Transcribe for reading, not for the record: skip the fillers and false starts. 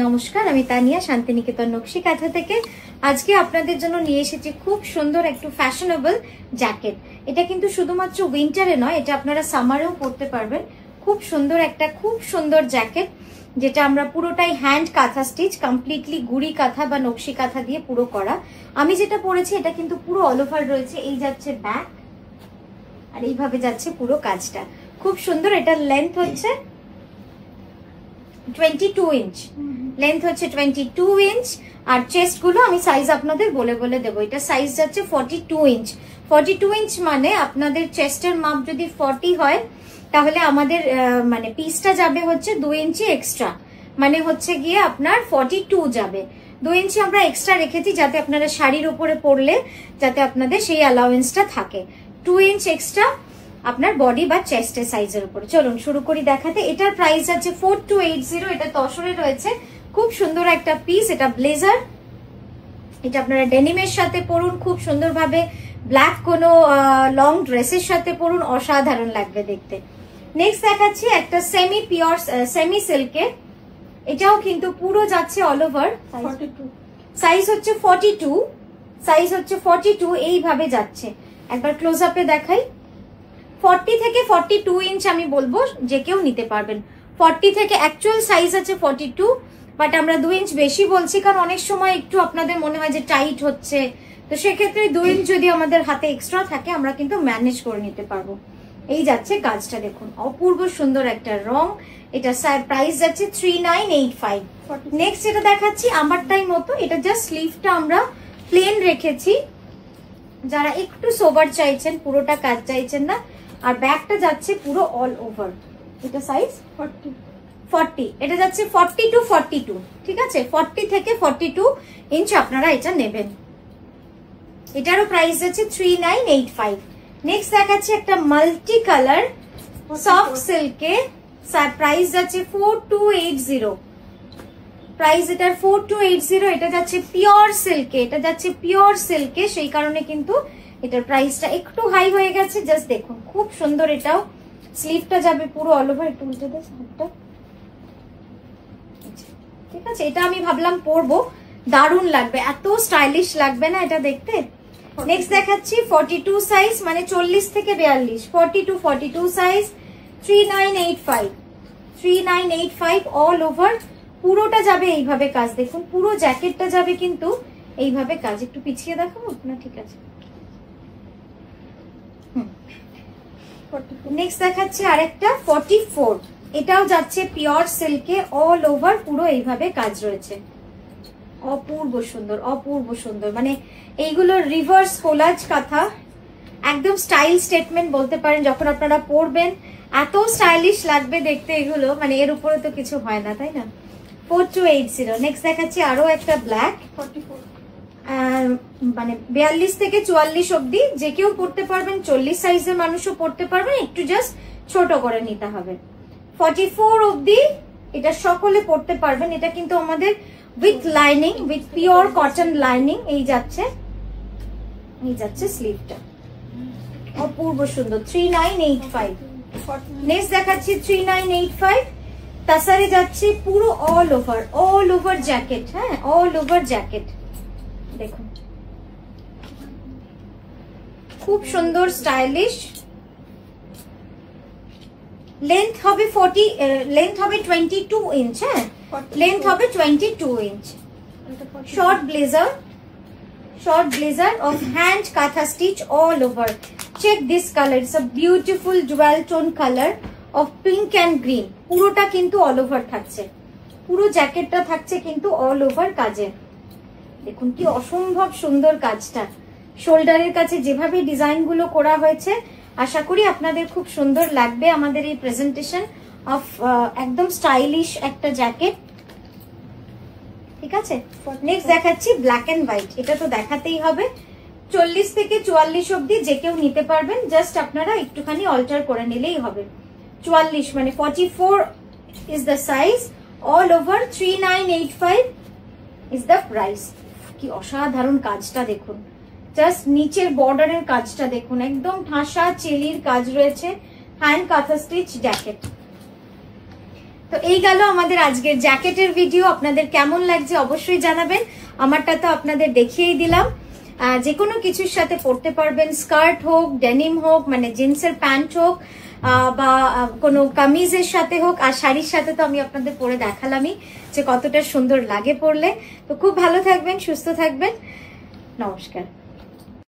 নমস্কার, আমি তানিয়া শান্তিনিকেতন নকশি কাঁথা থেকে। আজকে আপনাদের জন্য নিয়ে এসেছি খুব সুন্দর একটু ফ্যাশনেবল জ্যাকেট। এটা কিন্তু শুধুমাত্র উইন্টারে নয়, এটা আপনারা সামারেও পরতে পারবেন। খুব সুন্দর একটা জ্যাকেট, যেটা আমরা পুরোটাই হ্যান্ড কাঁথা স্টিচ, কমপ্লিটলি গুড়ি কাঁথা বা নকশি কাঁথা দিয়ে পুরো করা। আমি যেটা পরেছি এটা কিন্তু পুরো অল ওভার রয়েছে। এই যাচ্ছে ব্যাক আর এইভাবে যাচ্ছে পুরো কাজটা, খুব সুন্দর। এটার লেন্থ হচ্ছে 22 ইঞ্চ, লেন্থ হচ্ছে 22 ইঞ্চ। আর চেস্ট গুলো আমি সাইজ আপনাদের বলে বলে দেবো। এটা সাইজ যাচ্ছে 42 ইঞ্চ। 42 ইঞ্চ মানে আপনাদের চেস্টের মাপ যদি 40 হয়, তাহলে আমাদের মানে পিসটা যাবে হচ্ছে 2 ইঞ্চি এক্সট্রা, মানে হচ্ছে গিয়ে আপনার 42 যাবে। 2 ইঞ্চি আমরা এক্সট্রা রেখেছি যাতে আপনারা শাড়ির উপরে পরলে যাতে আপনাদের সেই অ্যালাউয়েন্সটা থাকে। 2 ইঞ্চ এক্সট্রা আপনার বডি বা চেস্টের সাইজের উপরে। চলুন শুরু করি দেখাতে। এটার প্রাইস আছে 4280। এটা তসরে রয়েছে, খুব সুন্দর একটা পিস। এটা ব্লেজার, এটা আপনারা ডেনিমের সাথে পরুন, খুব সুন্দরভাবে ব্ল্যাক কোনো লং ড্রেসের সাথে পরুন, অসাধারণ লাগবে দেখতে। নেক্সট দেখাচ্ছি একটা সেমি পিওর সেমি সিল্কের। এটাও কিন্তু পুরো যাচ্ছে অল ওভার। সাইজ হচ্ছে 42, সাইজ হচ্ছে 42, এইভাবে যাচ্ছে। একবার ক্লোজ আপে দেখাই। 40 থেকে 42 ইঞ্চ আমি বলবো যে কেউ নিতে পারবেন। 40 থেকে অ্যাকচুয়াল সাইজ আছে 42, বাট আমরা 2 ইঞ্চ বেশি বলছি কারণ অনেক সময় একটু আপনাদের মনে হয় যে টাইট হচ্ছে, তো সেক্ষেত্রে 2 ইঞ্চ যদি আমাদের হাতে এক্সট্রা থাকে আমরা কিন্তু ম্যানেজ করে নিতে পারবো। এই যাচ্ছে কাজটা, দেখুন অপূর্ব সুন্দর একটা রং। এটা প্রাইস যাচ্ছে 3985। নেক্সট যেটা দেখাচ্ছি আমারটাই মতো, এটা জাস্ট স্লিভটা আমরা প্লেন রেখেছি, যারা একটু সোবার চাইছেন, পুরোটা কাজ চাইছেন না। আর ব্যাকটা যাচ্ছে পুরো অল ওভার। এটা সাইজ 40, এটা যাচ্ছে 40 টু 42, ঠিক আছে? 40 থেকে 42 ইঞ্চ আপনারা এটা নেবেন। এটারও প্রাইস আছে 3985। নেক্সট দেখাচ্ছি একটা মাল্টি কালার সফট সিল্কে, প্রাইস যাচ্ছে 4280। প্রাইস এটার 4280। এটা যাচ্ছে পিওর সিল্কে, এটা যাচ্ছে পিওর সিল্কে, সেই কারণে কিন্তু এটার প্রাইসটা একটু হাই হয়ে গেছে। জাস্ট দেখুন খুব সুন্দর। এটাও স্লিভটা যাবে পুরো অল ওভার। একটু উল্টে দেয় হাতটা, ঠিক আছে? এটা আমি ভাবলাম পরবো, দারুণ লাগবে, এত স্টাইলিশ লাগবে না এটা দেখতে। নেক্সট দেখাচ্ছি 42 সাইজ, মানে 40 থেকে 42, 40 টু 42 সাইজ, 3985। 3985 অল ওভার, পুরোটা যাবে এইভাবে কাজ। দেখুন পুরো জ্যাকেটটা যাবে কিন্তু এইভাবে কাজ। একটু পিছিয়ে দেখাবো না? ঠিক আছে। নেক্সট দেখাচ্ছি আরেকটা 44। এটাও যাচ্ছে পিওর সিল্কে, অল ওভার পুরো এইভাবে কাজ রয়েছে। অপূর্ব সুন্দর, অপূর্ব সুন্দর। মানে এইগুলো রিভার্স কোলাজ কাঁথা, একদম স্টাইল স্টেটমেন্ট বলতে পারেন। যখন আপনারা পরবেন এত স্টাইলিশ লাগবে দেখতে এগুলো, মানে এর উপরে তো কিছু হয় না, তাই না? 4280। নেক্সট দেখাচ্ছি আরো একটা ব্ল্যাক, 44, মানে 42 থেকে 44 অব্দি যে কেউ পড়তে পারবেন। 40 সাইজের মানুষও পড়তে পারবেন, একটু জাস্ট ছোট করে নিতে হবে। 44 অব্দি এটা সকলে পড়তে পারবেন। এটা কিন্তু আমাদের with lining, with pure cotton lining. এই যাচ্ছে স্লিভটা, অপূর্ব সুন্দর। 3985। নেক্সট দেখাচ্ছি 3985। তাসারে যাচ্ছে পুরো অল ওভার জ্যাকেট। হ্যাঁ, অল ওভার জ্যাকেট দেখুন, খুব সুন্দর স্টাইলিশ। লেন্থ হবে 22 ইঞ্চ। হ্যাঁ, লেন্থ হবে 22 inch. Short blazer of hand kantha stitch all over. Check this colour, it's a beautiful dual tone colour of pink and green. পুরোটা কিন্তু all over থাকছে, পুরো জ্যাকেটটা থাকছে কিন্তু অল ওভার কাজে। দেখুন কি অসম্ভব সুন্দর কাজটা। শোল্ডারের কাছে যেভাবে ডিজাইন গুলো করা হয়েছে, আশা করি আপনাদের খুব সুন্দর লাগবে আমাদের এই প্রেজেন্টেশন অফ একদম স্টাইলিশ একটা জ্যাকেট, ঠিক আছে? নেক্সট দেখাচ্ছি ব্ল্যাক এন্ড হোয়াইট। এটা তো দেখাতেই হবে। 40 থেকে 44 অব্দি যে কেউ নিতে পারবেন, জাস্ট আপনারা একটুখানি অল্টার করে নিলেই হবে। 44 মানে 44 is the size, all over 3985 is the price. কি অসাধারণ কাজটা দেখুন, জাস্ট নিচের বর্ডারের কাজটা দেখুন, একদম ঠাসা চেলির কাজ রয়েছে। Hand kantha stitch jacket. তো এই গেল আমাদের আজকের জ্যাকেটের ভিডিও। আপনাদের কেমন লাগছে অবশ্যই জানাবেন। আমারটা তো আপনাদের দেখিয়েই দিলাম। যে কোনো কিছুর সাথে পরতে পারবেন, স্কার্ট হোক, ডেনিম হোক, মানে জিন্সের প্যান্ট হোক, বা কোনো কামিজের সাথে হোক, আর শাড়ির সাথে তো আমি আপনাদের পরে দেখালামই যে কতটা সুন্দর লাগে পরলে। তো খুব ভালো থাকবেন, সুস্থ থাকবেন, নমস্কার।